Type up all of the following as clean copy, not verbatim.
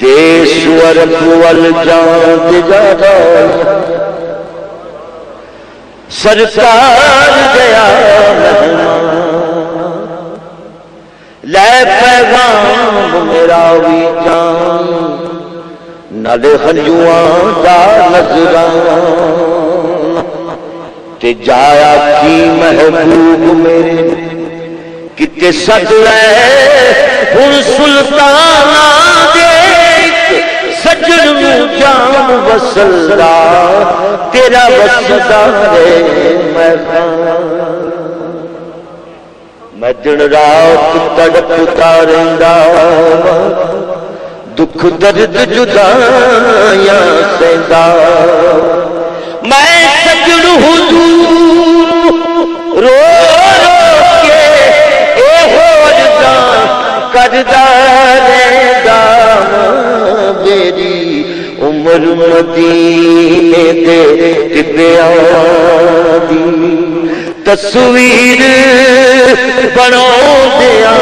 دیش ورب والجان دجادا سرکار گیا مہمان لے پیغام میرا وی جان نالے ہنجوان دا نظران تے جایا کی محبوب میرے کتے سد لے ہن سلطانہ سجن جان وسلدا تیرا وسدا ہے میں دن رات تڑپتا رہندا دکھ درد جدائیاں سہندا میں سجن حضور رو رو کے اے ہوجدا کردا رہندا میری عمر مدینے دے ٹبیاں دی تصویر بنو دیا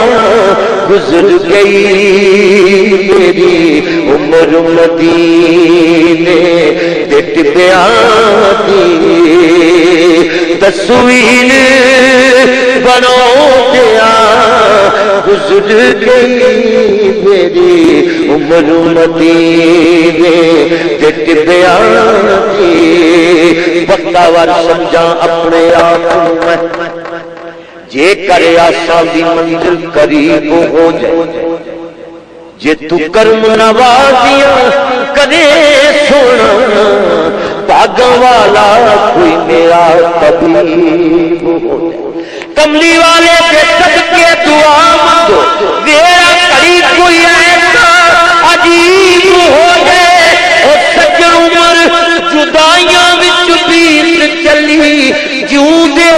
گزر گئی میری عمر مدینے دے ٹبیاں دی تصویر بنو دیا گزر گئی میری عمر مدینے دے ٹبیاں دی وقتا وار سمجھا اپنے آپ میں جے کرے آسان دی منزل قریب ہو جائے جے تو کرم نوازیاں کرے سونا پاگا والا کوئی میرا طبیب ہو جائے کملی والے کے صدقے دعا مانگو میرا قریب کوئی ایسا عجیب ہو جائے اور سجن عمر جدائیاں وچ بیت چلی جوں دے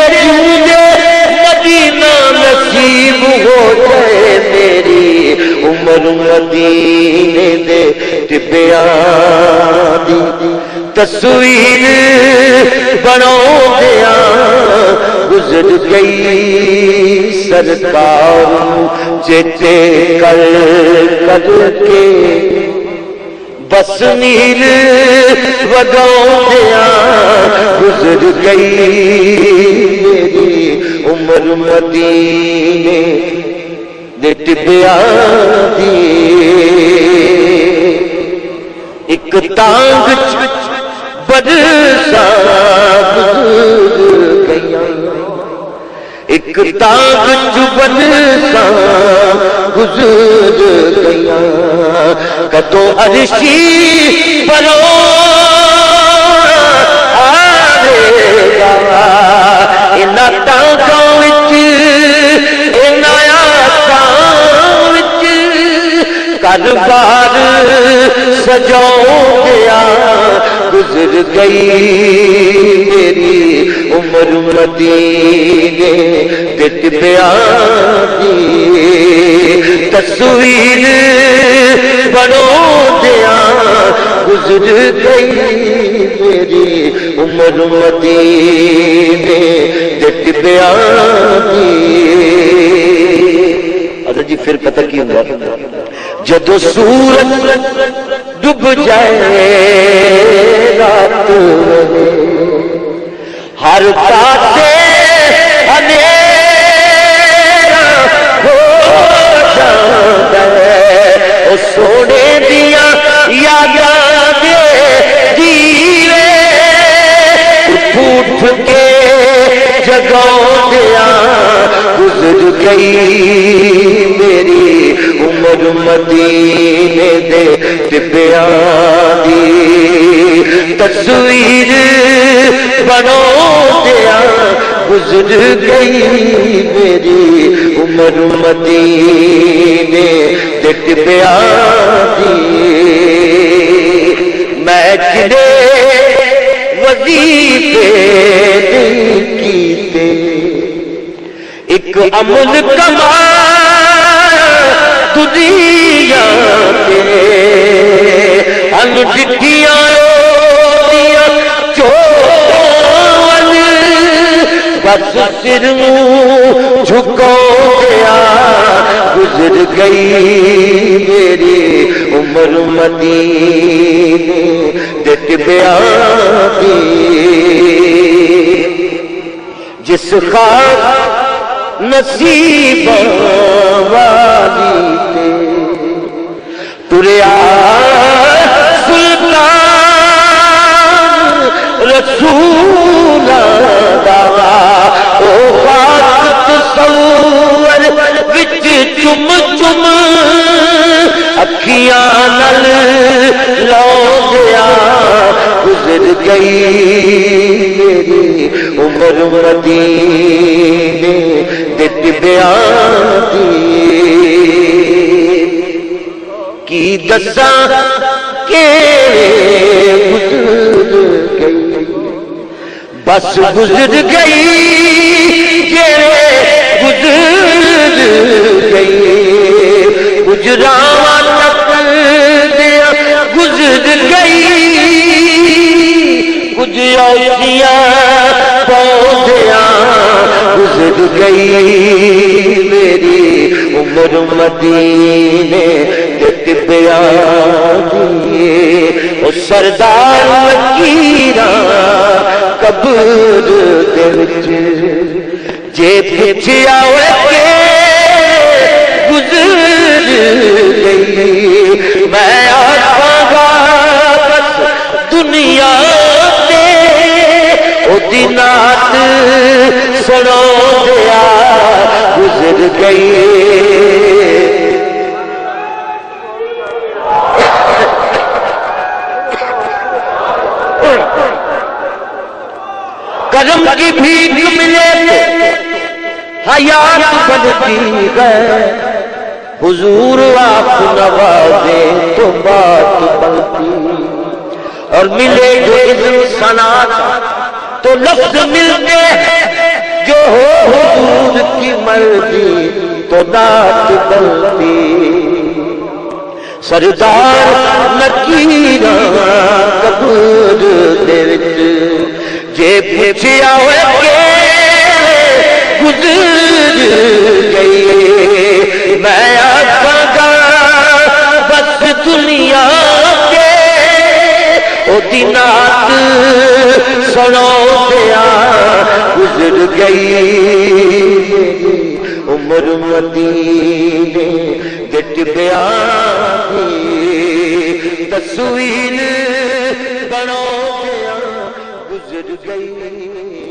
مدینہ نصیب ہو جائے میری عمر مدینے دے ٹبیاں دی تصویر بنو دیا گزر گئی سرکار چیتے کر کے بس نیل وگاؤ دیا گزر گئی میری عمر مدینے دے ٹبیاں دی ایک تانگ برسا گزر گیا ایک تانگ برسا گزر گیا کدو عرشی پرو آرے گا اینا تانگاں وچ اینا آساں وچ کاربار سجاؤ گیا گزر گئی میری عمر مدینے دے ٹبیاں دی تصویر بنو دیا گزر گئی میری عمر مدینے دے ٹبیاں دی حضرت جی پھر پتہ کی ہوں جدو سورج ڈب جائے رات ہر پاسے اندھیرا ہو جاتا ہے او سونے دیا یاداں دے دیوے اٹھ کے جگاؤ دیا گزر گئی میری عمر مدینے دے ٹبیاں دی تصویر بنو دیا گزر گئی میری عمر مدینے دے ٹبیاں دی میں جڑے وظیفے نہیں کیتے ایک عمل کما دنیا کے ان ڈٹیاں روٹیاں چور سر جھکو گیا گزر گئی میری عمر مدینے دٹ بیان دی جس خاک نصیب والی تے تریا سلطان رسول دا او خاک تصور وچ چم چم اکھیاں نال لو گیا گزر گئی میری عمر مدینے دت بیان دی کی دساں کہ گزر گئی بس گزر گئی گزر گئی گجراں تک دیا گزر گئی گجرا پودیاں گزر گئی میری عمر مدینے بیان او سردار وکیراں قبر دے وچ جے پچھیا ہوئے کہ گزر گئی میں آکھاں گا بس دنیا تے او دنات سنو گیا گزر گئی کرم کی بھیک ملے حیات بنتی ہے حضور آپ نوازے تو بات بنتی اور ملے جو اذن صنعت تو لفظ ملتے ہیں جو ہو حضور کی مرضی تو نعت بنتی سردار نکیراں قبر دے وچ جے پچھیا ہوئے کہ گزر گئی میں آکھاں گا بس دنیا کے او دنات سنو گیا گزر گئی عمر مدینے گٹ بیان تصویر بنو گیا گزر گئی